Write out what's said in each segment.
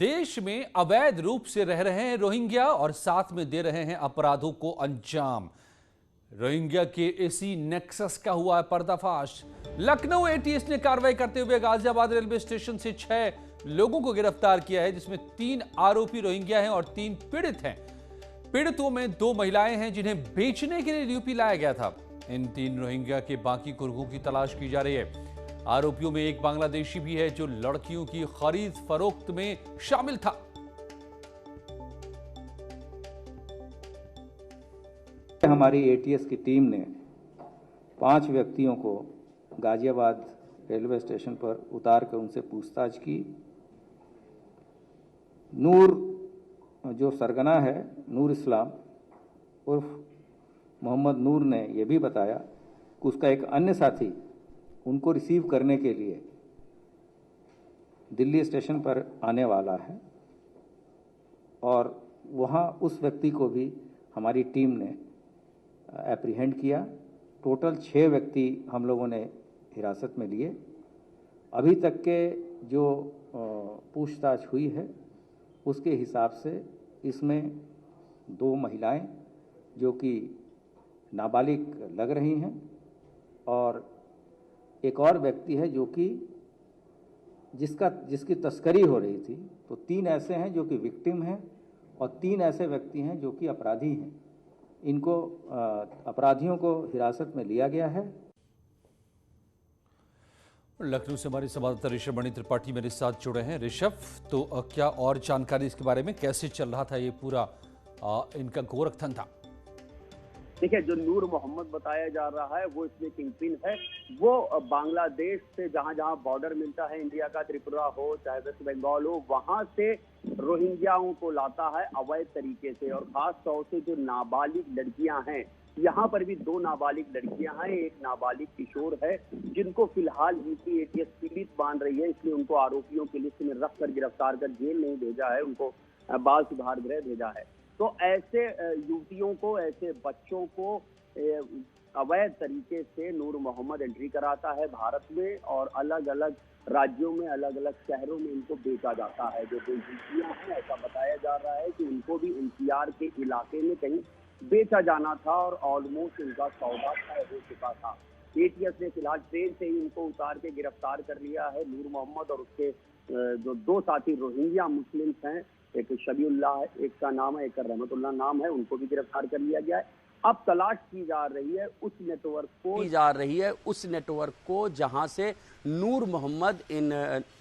देश में अवैध रूप से रह रहे हैं रोहिंग्या और साथ में दे रहे हैं अपराधों को अंजाम। रोहिंग्या के इसी नेक्सस का हुआ है पर्दाफाश। लखनऊ एटीएस ने कार्रवाई करते हुए गाजियाबाद रेलवे स्टेशन से 6 लोगों को गिरफ्तार किया है, जिसमें 3 आरोपी रोहिंग्या हैं और 3 पीड़ित हैं। पीड़ितों में 2 महिलाएं हैं जिन्हें बेचने के लिए यूपी लाया गया था। इन 3 रोहिंग्या के बाकी गुर्गों की तलाश की जा रही है। आरोपियों में एक बांग्लादेशी भी है जो लड़कियों की खरीद फरोख्त में शामिल था। हमारी एटीएस की टीम ने 5 व्यक्तियों को गाजियाबाद रेलवे स्टेशन पर उतार कर उनसे पूछताछ की। नूर जो सरगना है, नूर इस्लाम उर्फ मोहम्मद नूर ने यह भी बताया कि उसका एक अन्य साथी उनको रिसीव करने के लिए दिल्ली स्टेशन पर आने वाला है और वहाँ उस व्यक्ति को भी हमारी टीम ने एप्रीहेंड किया। टोटल 6 व्यक्ति हम लोगों ने हिरासत में लिए। अभी तक के जो पूछताछ हुई है उसके हिसाब से इसमें 2 महिलाएं जो कि नाबालिग लग रही हैं और एक और व्यक्ति है जो कि जिसकी तस्करी हो रही थी। तो 3 ऐसे हैं जो कि विक्टिम हैं और 3 ऐसे व्यक्ति हैं जो कि अपराधी हैं। इनको अपराधियों को हिरासत में लिया गया है। लखनऊ से हमारे संवाददाता ऋषभ मणि त्रिपाठी मेरे साथ जुड़े हैं। ऋषभ, तो क्या और जानकारी इसके बारे में, कैसे चल रहा था ये पूरा इनका गोरखधन था? देखिए, जो नूर मोहम्मद बताया जा रहा है वो इसमें किंगपिन है। वो बांग्लादेश से जहां जहां बॉर्डर मिलता है इंडिया का, त्रिपुरा हो चाहे वेस्ट बंगाल हो, वहां से रोहिंग्याओं को लाता है अवैध तरीके से। और खास तौर से जो नाबालिग लड़कियां हैं, यहाँ पर भी 2 नाबालिग लड़कियां हैं, एक नाबालिग किशोर है, जिनको फिलहाल यूपी एटीएस पीड़ित मान रही है। इसलिए उनको आरोपियों की लिस्ट में रखकर गिरफ्तार कर जेल नहीं भेजा है, उनको बाल सुधार गृह भेजा है। तो ऐसे युवतियों को, ऐसे बच्चों को अवैध तरीके से नूर मोहम्मद एंट्री कराता है भारत में और अलग अलग राज्यों में, अलग अलग शहरों में इनको बेचा जाता है। जो 2 युवतियां हैं, ऐसा बताया जा रहा है कि उनको भी एनसीआर के इलाके में कहीं बेचा जाना था और ऑलमोस्ट उनका सौदा तय हो चुका था। एटीएस ने फिलहाल ट्रेन से ही उनको उतार के गिरफ्तार कर लिया है। नूर मोहम्मद और उसके जो 2 साथी रोहिंग्या मुस्लिम्स हैं, एक शबीउल्लाह है, एक का नाम है, एक का रहमतुल्लाह नाम है, उनको भी गिरफ्तार कर लिया गया है। अब तलाश की जा रही है उस नेटवर्क को जहां से नूर मोहम्मद इन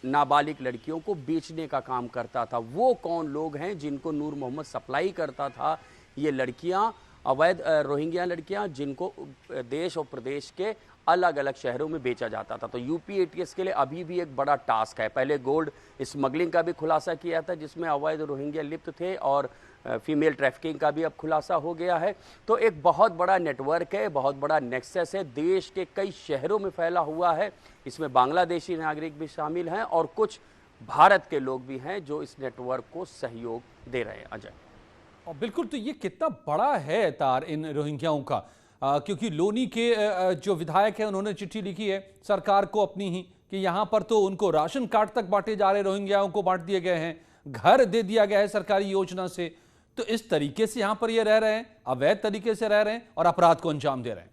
नाबालिग लड़कियों को बेचने का काम करता था। वो कौन लोग हैं जिनको नूर मोहम्मद सप्लाई करता था? ये लड़कियां, अवैध रोहिंग्या लड़कियां, जिनको देश और प्रदेश के अलग अलग शहरों में बेचा जाता था। तो यूपी एटीएस के लिए अभी भी एक बड़ा टास्क है। पहले गोल्ड स्मगलिंग का भी खुलासा किया था जिसमें अवैध रोहिंग्या लिप्त थे और फीमेल ट्रैफिकिंग का भी अब खुलासा हो गया है। तो एक बहुत बड़ा नेटवर्क है, बहुत बड़ा नेक्सस है, देश के कई शहरों में फैला हुआ है। इसमें बांग्लादेशी नागरिक भी शामिल हैं और कुछ भारत के लोग भी हैं जो इस नेटवर्क को सहयोग दे रहे हैं। अजय, और बिल्कुल, तो ये कितना बड़ा है तार इन रोहिंग्याओं का, क्योंकि लोनी के जो विधायक हैं उन्होंने चिट्ठी लिखी है सरकार को अपनी ही कि यहाँ पर तो उनको राशन कार्ड तक बांटे जा रहे, रोहिंग्याओं को बांट दिए गए हैं, घर दे दिया गया है सरकारी योजना से। तो इस तरीके से यहाँ पर ये रह रहे हैं, अवैध तरीके से रह रहे हैं और अपराध को अंजाम दे रहे हैं।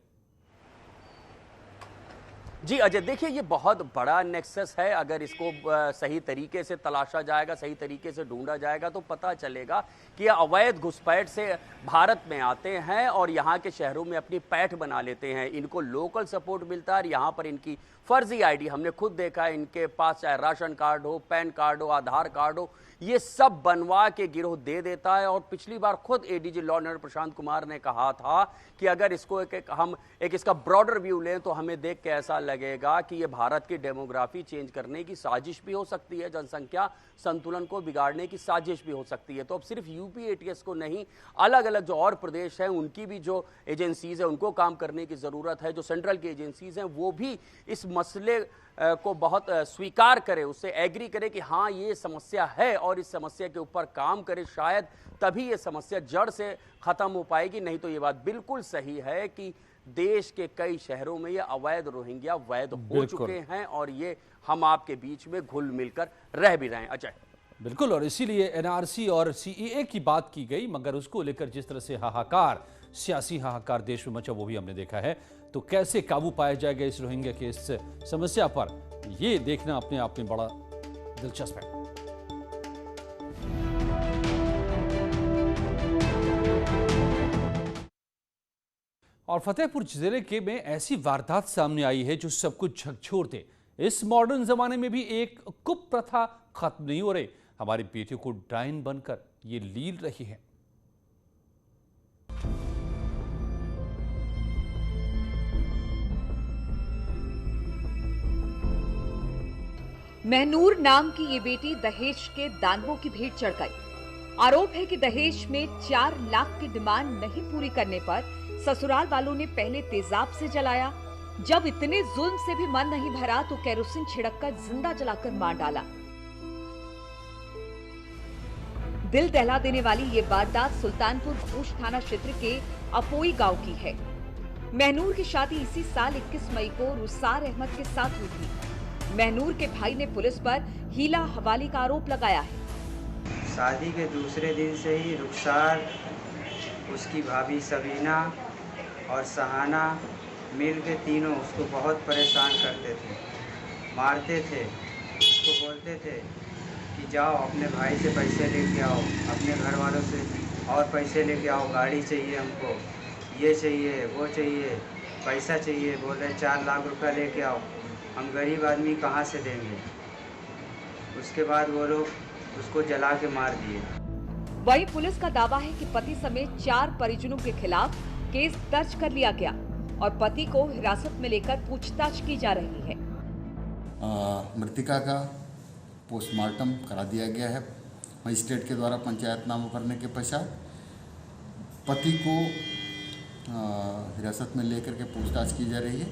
जी अजय, देखिए ये बहुत बड़ा नेक्सस है। अगर इसको सही तरीके से तलाशा जाएगा, सही तरीके से ढूंढा जाएगा तो पता चलेगा कि ये अवैध घुसपैठ से भारत में आते हैं और यहाँ के शहरों में अपनी पैठ बना लेते हैं। इनको लोकल सपोर्ट मिलता है और यहाँ पर इनकी फर्जी आईडी, हमने खुद देखा है, इनके पास चाहे राशन कार्ड हो, पैन कार्ड हो, आधार कार्ड हो, ये सब बनवा के गिरोह दे देता है। और पिछली बार खुद ADG law and order Prashant Kumar ने कहा था कि अगर इसको हम इसका ब्रॉडर व्यू लें तो हमें देख के ऐसा लगेगा कि ये भारत की डेमोग्राफी चेंज करने की साजिश भी हो सकती है, जनसंख्या संतुलन को बिगाड़ने की साजिश भी हो सकती है। तो अब सिर्फ यूपी एटीएस को नहीं, अलग अलग जो और प्रदेश हैं उनकी भी जो एजेंसीज है उनको काम करने की जरूरत है। जो सेंट्रल की एजेंसीज हैं वो भी इस मसले को बहुत स्वीकार करे, उससे एग्री करे कि हाँ ये समस्या है और इस समस्या के ऊपर काम करे। शायद तभी ये समस्या जड़ से खत्म हो पाएगी। नहीं तो ये बात बिल्कुल सही है कि देश के कई शहरों में ये अवैध रोहिंग्या वैध हो चुके हैं और ये हम आपके बीच में घुल मिलकर रह भी रहे हैं। अजय। बिल्कुल, और इसीलिए एनआरसी और सीएए की बात की गई, मगर उसको लेकर जिस तरह से हाहाकार, सियासी हाहाकार देश में मचा वो भी हमने देखा है। तो कैसे काबू पाया जाएगा इस रोहिंग्या की इस समस्या पर, ये देखना अपने आप में बड़ा दिलचस्प है। और फतेहपुर जिले के में ऐसी वारदात सामने आई है जो सब कुछ झकझोर दे। इस मॉडर्न जमाने में भी एक कुप्रथा खत्म नहीं हो रही। हमारी बेटियों को डायन बनकर ये लील रही है। महनूर नाम की ये बेटी दहेज के दानवों की भेंट चढ़ गई। आरोप है कि दहेज में 4 लाख की डिमांड नहीं पूरी करने पर ससुराल वालों ने पहले तेजाब से जलाया। जब इतने जुल्म से भी मन नहीं भरा तो केरोसिन छिड़ककर जिंदा जलाकर मार डाला। दिल दहला देने वाली ये वारदात सुल्तानपुर घोष थाना क्षेत्र के अपोई गांव की है। महनूर की शादी इसी साल 21 मई को रुसार अहमद के साथ हुई थी। महनूर के भाई ने पुलिस पर हीला हवाली का आरोप लगाया है। शादी के दूसरे दिन से ही रुखसार, उसकी भाभी सबीना और सहाना मिल के तीनों उसको बहुत परेशान करते थे, मारते थे। उसको बोलते थे कि जाओ अपने भाई से पैसे लेके आओ, अपने घर वालों से और पैसे लेके आओ, गाड़ी चाहिए हमको, ये चाहिए, वो चाहिए, पैसा चाहिए। बोल रहे 4 लाख रुपया लेके आओ, हम गरीब आदमी कहाँ से देंगे। उसके बाद वो लोग उसको जला के मार दिए। वहीं पुलिस का दावा है कि पति समेत 4 परिजनों के खिलाफ केस दर्ज कर लिया गया और पति को हिरासत में लेकर पूछताछ की जा रही है। मृतिका का पोस्टमार्टम करा दिया गया है मजिस्ट्रेट के द्वारा पंचायतनामा करने के पश्चात। पति को हिरासत में लेकर के पूछताछ की जा रही है।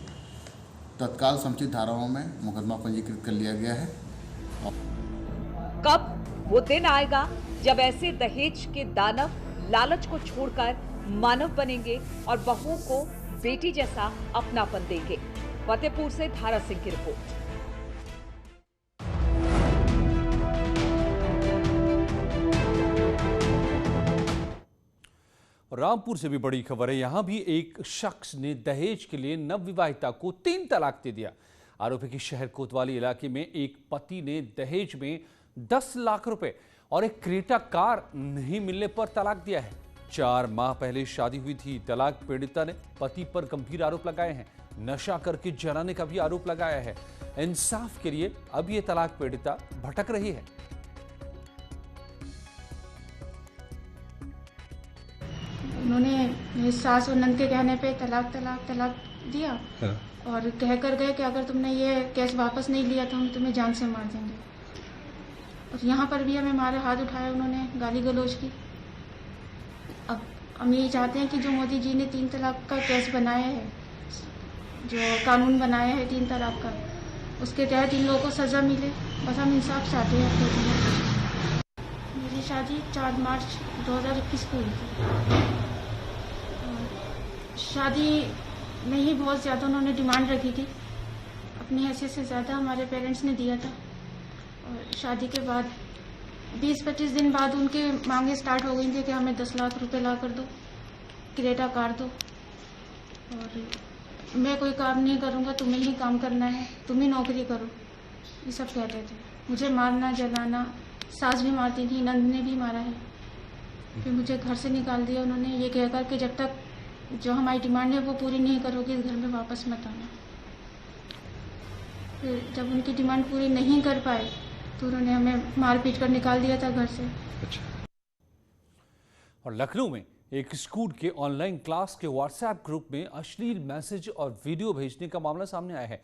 तत्काल समुचित धाराओं में मुकदमा पंजीकृत कर लिया गया है। कब वो दिन आएगा जब ऐसे दहेज के दानव लालच को छोड़कर मानव बनेंगे और बहुओं को बेटी जैसा अपनापन देंगे। फतेहपुर से धारा सिंह की रिपोर्ट। रामपुर से भी बड़ी खबर है। यहां भी एक शख्स ने दहेज के लिए नवविवाहिता को 3 तलाक दे दिया। आरोप है कि शहर कोतवाली इलाके में एक पति ने दहेज में 10 लाख रुपए और एक क्रेटा कार नहीं मिलने पर तलाक दिया है। 4 माह पहले शादी हुई थी। तलाक पीड़िता ने पति पर गंभीर आरोप लगाए हैं। नशा करके जलाने का भी आरोप लगाया है। इंसाफ के लिए अब ये तलाक पीड़िता भटक रही है। उन्होंने मेरी सास और नंद के कहने पे तलाक दिया। हाँ। और कह कर गए कि अगर तुमने ये केस वापस नहीं लिया तो हम तुम्हें जान से मार देंगे। और यहाँ पर भी हमें हमारे हाथ उठाए उन्होंने, गाली गलौज की। अब हम यही चाहते हैं कि जो मोदी जी ने 3 तलाक का केस बनाया है, जो कानून बनाया है 3 तलाक का, उसके तहत इन लोगों को सज़ा मिले। बस हम इंसाफ चाहते हैं। मेरी शादी 4 मार्च 2021 को हुई थी। शादी में ही बहुत ज़्यादा उन्होंने डिमांड रखी थी। अपनी हैसियत से ज़्यादा हमारे पेरेंट्स ने दिया था। और शादी के बाद 20-25 दिन बाद उनके मांगे स्टार्ट हो गई थी कि हमें 10 लाख रुपए ला कर दो, क्रेटा कार दो, और मैं कोई काम नहीं करूँगा, तुम्हें ही काम करना है, तुम ही नौकरी करो, ये सब कहते थे। मुझे मारना, जलाना, सास भी मारती थी, नंद ने भी मारा है। फिर मुझे घर से निकाल दिया उन्होंने, ये कहकर कि जब तक जो हमारी डिमांड है वो पूरी नहीं करोगे इस घर में वापस मत आना। फिर जब उनकी डिमांड पूरी नहीं कर पाए तो उन्होंने हमें मार पीट कर निकाल दिया था घर से। अच्छा। और लखनऊ में एक स्कूल के ऑनलाइन क्लास के व्हाट्सएप ग्रुप में अश्लील मैसेज और वीडियो भेजने का मामला सामने आया है।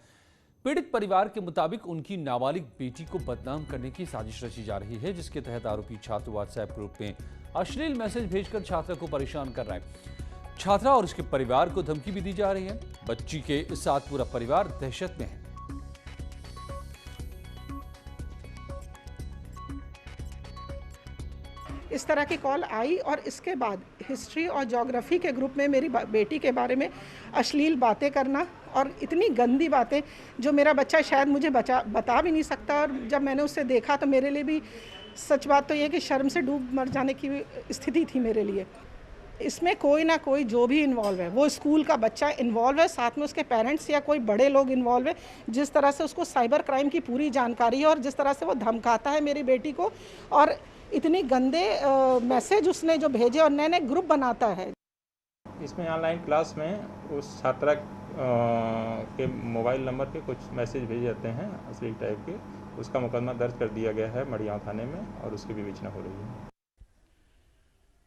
पीड़ित परिवार के मुताबिक उनकी नाबालिग बेटी को बदनाम करने की साजिश रची जा रही है, जिसके तहत आरोपी छात्र व्हाट्सएप ग्रुप में अश्लील मैसेज भेजकर छात्रा को परेशान कर रहा है। छात्रा और उसके परिवार को धमकी भी दी जा रही है। बच्ची के साथ पूरा परिवार दहशत में है। इस तरह की कॉल आई और इसके बाद हिस्ट्री और ज्योग्राफी के ग्रुप में मेरी बेटी के बारे में अश्लील बातें करना और इतनी गंदी बातें जो मेरा बच्चा शायद मुझे बता भी नहीं सकता। और जब मैंने उससे देखा तो मेरे लिए भी सच बात तो ये कि शर्म से डूब मर जाने की स्थिति थी मेरे लिए। इसमें कोई ना कोई जो भी इन्वॉल्व है, वो स्कूल का बच्चा इन्वॉल्व है, साथ में उसके पेरेंट्स या कोई बड़े लोग इन्वॉल्व है, जिस तरह से उसको साइबर क्राइम की पूरी जानकारी है और जिस तरह से वो धमकाता है मेरी बेटी को और इतनी गंदे मैसेज उसने जो भेजे और नए नए ग्रुप बनाता है। इसमें ऑनलाइन क्लास में उस छात्रा के मोबाइल नंबर पे कुछ मैसेज भेजे जाते हैं अश्लील टाइप के, उसका मुकदमा दर्ज कर दिया गया है मड़ियाँव थाने में और उसकी विवेचना हो रही है।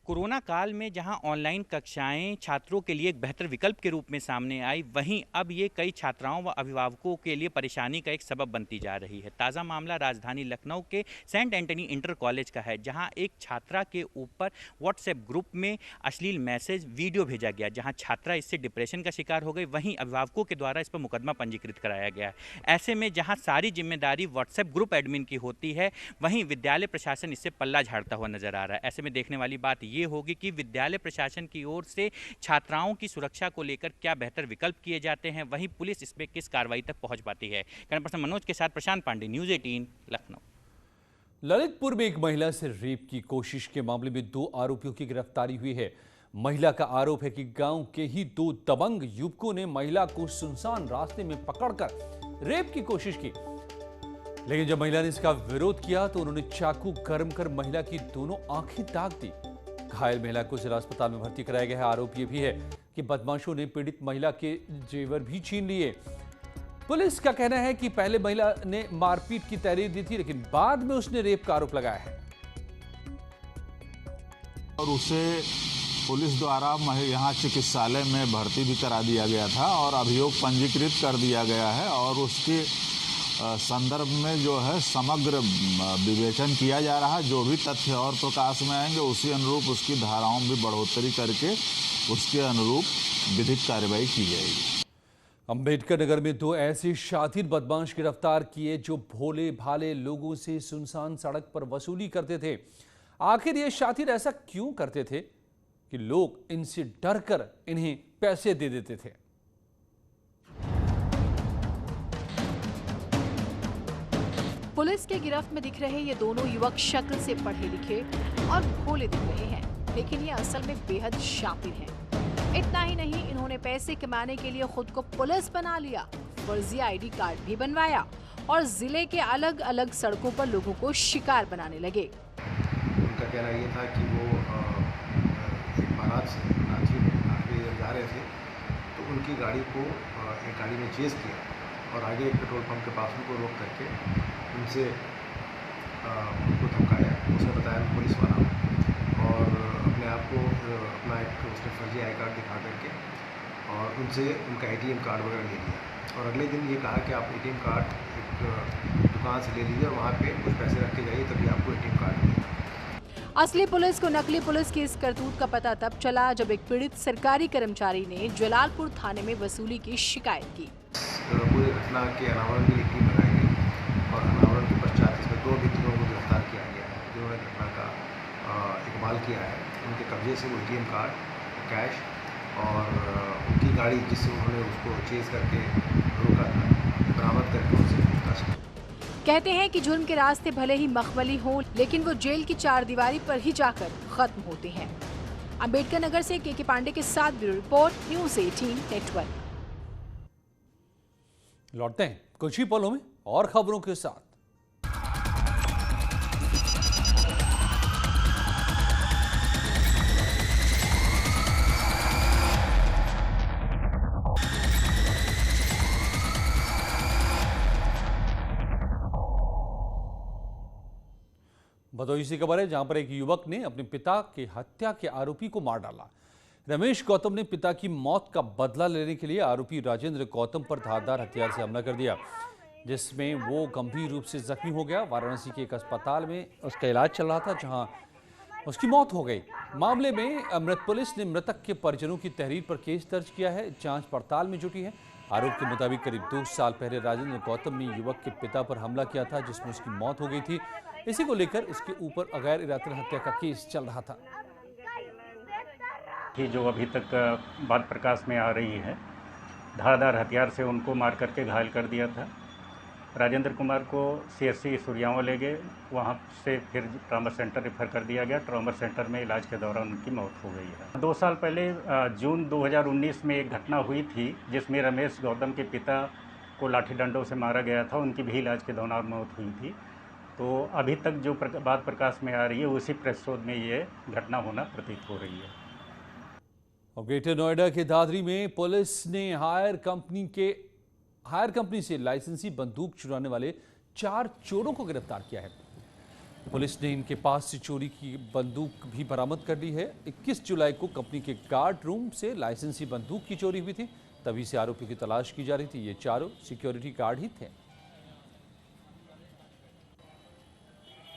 कोरोना काल में जहां ऑनलाइन कक्षाएं छात्रों के लिए एक बेहतर विकल्प के रूप में सामने आई, वहीं अब ये कई छात्राओं व अभिभावकों के लिए परेशानी का एक सबब बनती जा रही है। ताज़ा मामला राजधानी लखनऊ के सेंट एंटनी इंटर कॉलेज का है, जहां एक छात्रा के ऊपर व्हाट्सएप ग्रुप में अश्लील मैसेज वीडियो भेजा गया, जहां छात्रा इससे डिप्रेशन का शिकार हो गई। वहीं अभिभावकों के द्वारा इस पर मुकदमा पंजीकृत कराया गया है। ऐसे में जहाँ सारी जिम्मेदारी व्हाट्सएप ग्रुप एडमिन की होती है, वहीं विद्यालय प्रशासन इससे पल्ला झाड़ता हुआ नजर आ रहा है। ऐसे में देखने वाली बात ये होगी कि विद्यालय प्रशासन की ओर से छात्राओं की सुरक्षा को लेकर क्या बेहतर विकल्प किए जाते हैं, वहीं पुलिस इसमें किस कार्रवाई तक पहुंच पाती है। कैमरा पर्सन मनोज के साथ प्रशांत पांडे, न्यूज़ 18 लखनऊ। ललितपुर में एक महिला से रेप की कोशिश के मामले में 2 आरोपियों की गिरफ्तारी हुई है। महिला का आरोप है कि गांव के ही 2 दबंग युवकों ने महिला को सुनसान रास्ते में पकड़कर रेप की कोशिश की, लेकिन जब महिला ने इसका विरोध किया तो उन्होंने चाकू गर्म कर महिला की दोनों आंखें दाग दी। घायल महिला को जिला अस्पताल में भर्ती कराया गया है। आरोप यह भी है कि बदमाशों ने पीड़ित महिला के जेवर भी छीन लिए। पुलिस का कहना है कि पहले महिला ने मारपीट की तहरीर दी थी, लेकिन बाद में उसने रेप का आरोप लगाया है और उसे पुलिस द्वारा यहाँ चिकित्सालय में भर्ती भी करा दिया गया था और अभियोग पंजीकृत कर दिया गया है और उसके संदर्भ में जो है समग्र विवेचन किया जा रहा है। जो भी तथ्य और प्रकाश में आएंगे उसी अनुरूप उसकी धाराओं में बढ़ोतरी करके उसके अनुरूप विधिक कार्रवाई की जाएगी। अंबेडकर नगर में 2 ऐसे शातिर बदमाश गिरफ्तार किए जो भोले भाले लोगों से सुनसान सड़क पर वसूली करते थे। आखिर ये शातिर ऐसा क्यों करते थे कि लोग इनसे डरकर इन्हें पैसे दे देते थे। पुलिस के गिरफ्त में दिख रहे ये दोनों युवक शक्ल से पढ़े लिखे और भोले दिख रहे हैं, लेकिन ये असल में बेहद शातिर हैं। इतना ही नहीं, इन्होंने पैसे कमाने के लिए खुद को पुलिस बना लिया, फर्जी आईडी कार्ड भी बनवाया और जिले के अलग अलग सड़कों पर लोगों को शिकार बनाने लगे। उनका कहना ये था कि वो एक बारात से आगे जा रहे थे तो उनकी गाड़ी को एक गाड़ी में चेस किया और आगे एक पेट्रोल पंप के पास उनको रोक करके उनसे उनको धमकाया। उसने बताया मैं पुलिस वाला हूँ और अपने आप को अपना एक उसने फर्जी आई कार्ड दिखा करके और उनसे उनका ATM कार्ड वगैरह ले लिया और अगले दिन ये कहा कि आप ATM कार्ड एक दुकान से ले लीजिए और वहाँ पे कुछ पैसे रख के जाइए तभी आपको ATM कार्ड मिलेगा। असली पुलिस को नकली पुलिस की इस करतूत का पता तब चला जब एक पीड़ित सरकारी कर्मचारी ने जलालपुर थाने में वसूली की शिकायत की। पूरी घटना के अनावरण की टीम बनाई गई और अनावरण के पश्चात इसमें 2 व्यक्तियों को गिरफ्तार किया गया है जिन्होंने घटना का इकबाल किया है। उनके कब्जे से ATM कार्ड, कैश और उनकी गाड़ी जिससे उन्होंने उसको चेज करके रोका था बरामद करके उनसे पूछताछ की। कहते हैं कि जुर्म के रास्ते भले ही मखमली हों, लेकिन वो जेल की 4 दीवारी पर ही जाकर खत्म होते हैं। अंबेडकर नगर से KK पांडे के साथ ब्यूरो रिपोर्ट, न्यूज़ 18 नेटवर्क। लौटते हैं कुछ ही पलों में और खबरों के साथ। भदोही से खबर है जहां पर एक युवक ने अपने पिता की हत्या के आरोपी को मार डाला। रमेश गौतम ने पिता की मौत का बदला लेने के लिए आरोपी राजेंद्र गौतम पर धारदार हथियार से हमला कर दिया, जिसमें वो गंभीर रूप से जख्मी हो गया। वाराणसी के एक अस्पताल में उसका इलाज चल रहा था, जहां उसकी मौत हो गई। मामले में अमृत पुलिस ने मृतक के परिजनों की तहरीर पर केस दर्ज किया है, जांच पड़ताल में जुटी है। आरोप के मुताबिक करीब 2 साल पहले राजेंद्र गौतम ने युवक के पिता पर हमला किया था, जिसमें उसकी मौत हो गई थी। इसी को लेकर उसके ऊपर गैर इरादती हत्या का केस चल रहा था। ये जो अभी तक बात प्रकाश में आ रही है, धारदार हथियार से उनको मार करके घायल कर दिया था राजेंद्र कुमार को CHC सुरयावा ले गए, वहाँ से फिर ट्रॉमा सेंटर रेफर कर दिया गया। ट्रॉमा सेंटर में इलाज के दौरान उनकी मौत हो गई है। 2 साल पहले जून 2019 में एक घटना हुई थी जिसमें रमेश गौतम के पिता को लाठी डंडों से मारा गया था, उनकी भी इलाज के दौरान मौत हुई थी। तो अभी तक जो बात प्रकाश में आ रही है उसी प्रतिशोध में ये घटना होना प्रतीत हो रही है। और ग्रेटर नोएडा के दादरी में पुलिस ने हायर कंपनी से लाइसेंसी बंदूक चुराने वाले 4 चोरों को गिरफ्तार किया है। पुलिस ने इनके पास से चोरी की बंदूक भी बरामद कर ली है। 21 जुलाई को कंपनी के गार्ड रूम से लाइसेंसी बंदूक की चोरी हुई थी, तभी से आरोपी की तलाश की जा रही थी। ये चारों सिक्योरिटी गार्ड ही थे।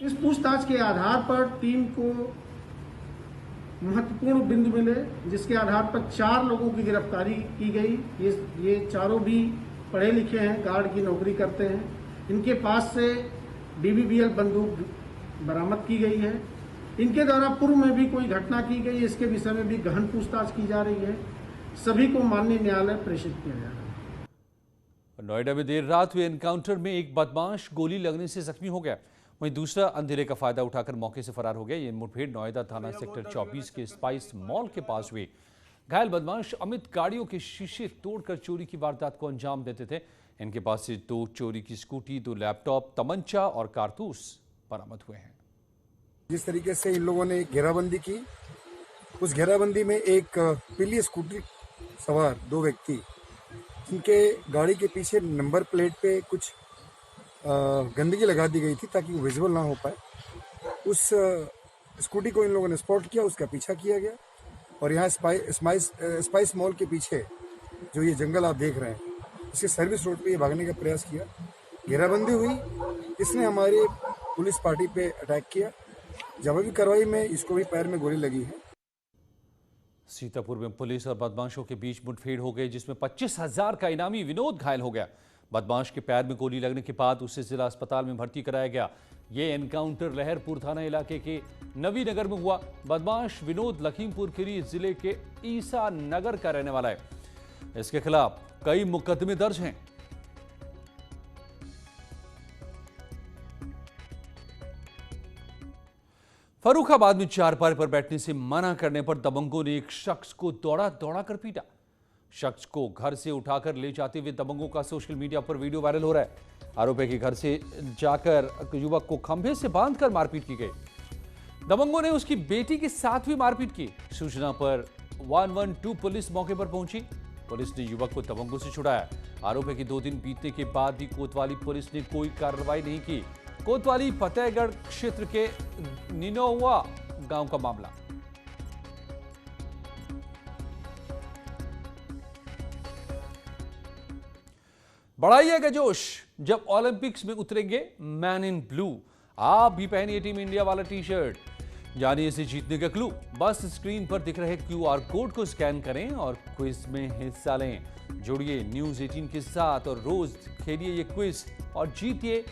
इस पूछताछ के आधार पर टीम को महत्वपूर्ण बिंदु मिले, जिसके आधार पर 4 लोगों की गिरफ्तारी की गई। ये चारों भी पढ़े लिखे हैं, गार्ड की नौकरी करते हैं। इनके पास से DBBL बंदूक बरामद की गई है। इनके द्वारा पूर्व में भी कोई घटना की गई, इसके विषय में भी गहन पूछताछ की जा रही है। सभी को माननीय न्यायालय प्रेषित किया जा रहा है। नोएडा में देर रात हुए एनकाउंटर में एक बदमाश गोली लगने से जख्मी हो गया, वहीं दूसरा अंधेरे का फायदा उठाकर मौके से फरार हो गया। ये मुठभेड़ नोएडा थाना सेक्टर 24 के स्पाइस मॉल के पास हुई। घायल बदमाश अमित गाड़ियों के शीशे तोड़कर चोरी की वारदात को अंजाम देते थे। इनके पास से 2 चोरी की स्कूटी, 2 लैपटॉप, तमंचा और कारतूस बरामद हुए हैं। जिस तरीके से इन लोगों ने घेराबंदी की, उस घेराबंदी में एक पीली स्कूटी सवार 2 व्यक्ति, जिनके गाड़ी के पीछे नंबर प्लेट पे कुछ गंदगी लगा दी गई थी ताकि वो विजिबल ना हो पाए। उस स्कूटी को इन लोगों ने स्पॉट किया, उसका पीछा किया गया और यहाँ स्पाइस मॉल के पीछे जो ये जंगल आप देख रहे हैं, इसके सर्विस रोड पे ये भागने का प्रयास किया। घेराबंदी हुई, इसने हमारी पुलिस पार्टी पे अटैक किया। जवाबी कार्रवाई में इसको भी पैर में गोली लगी है। सीतापुर में पुलिस और बदमाशों के बीच मुठभेड़ हो गई, जिसमें 25,000 का इनामी विनोद घायल हो गया। बदमाश के पैर में गोली लगने के बाद उसे जिला अस्पताल में भर्ती कराया गया। ये एनकाउंटर लहरपुर थाना इलाके के नवी नगर में हुआ। बदमाश विनोद लखीमपुर खीरी जिले के ईसा नगर का रहने वाला है। इसके खिलाफ कई मुकदमे दर्ज हैं। फर्रुखाबाद में चारपाई पर बैठने से मना करने पर दबंगों ने एक शख्स को दौड़ा कर पीटा। शख्स को घर से उठाकर ले जाते हुए दबंगों का सोशल मीडिया पर वीडियो वायरल हो रहा है। आरोपी के घर से जाकर युवक को खंभे से बांधकर मारपीट की गई। दबंगों ने उसकी बेटी के साथ भी मारपीट की। सूचना पर 112 पुलिस मौके पर पहुंची। पुलिस ने युवक को दबंगों से छुड़ाया। आरोपी के 2 दिन बीतने के बाद भी कोतवाली पुलिस ने कोई कार्रवाई नहीं की। कोतवाली फतेहगढ़ क्षेत्र के निनोवा गांव का मामला। बढ़ाइएगा जोश जब ओलंपिक्स में उतरेंगे मैन इन ब्लू। आप भी पहनिए टीम इंडिया वाला टी-शर्ट। जानिए इसे जीतने का क्लू। बस स्क्रीन पर दिख रहे QR कोड को स्कैन करें और क्विज में हिस्सा लें। जुड़िए न्यूज़ 18 के साथ और रोज खेलिए ये क्विज और जीतिए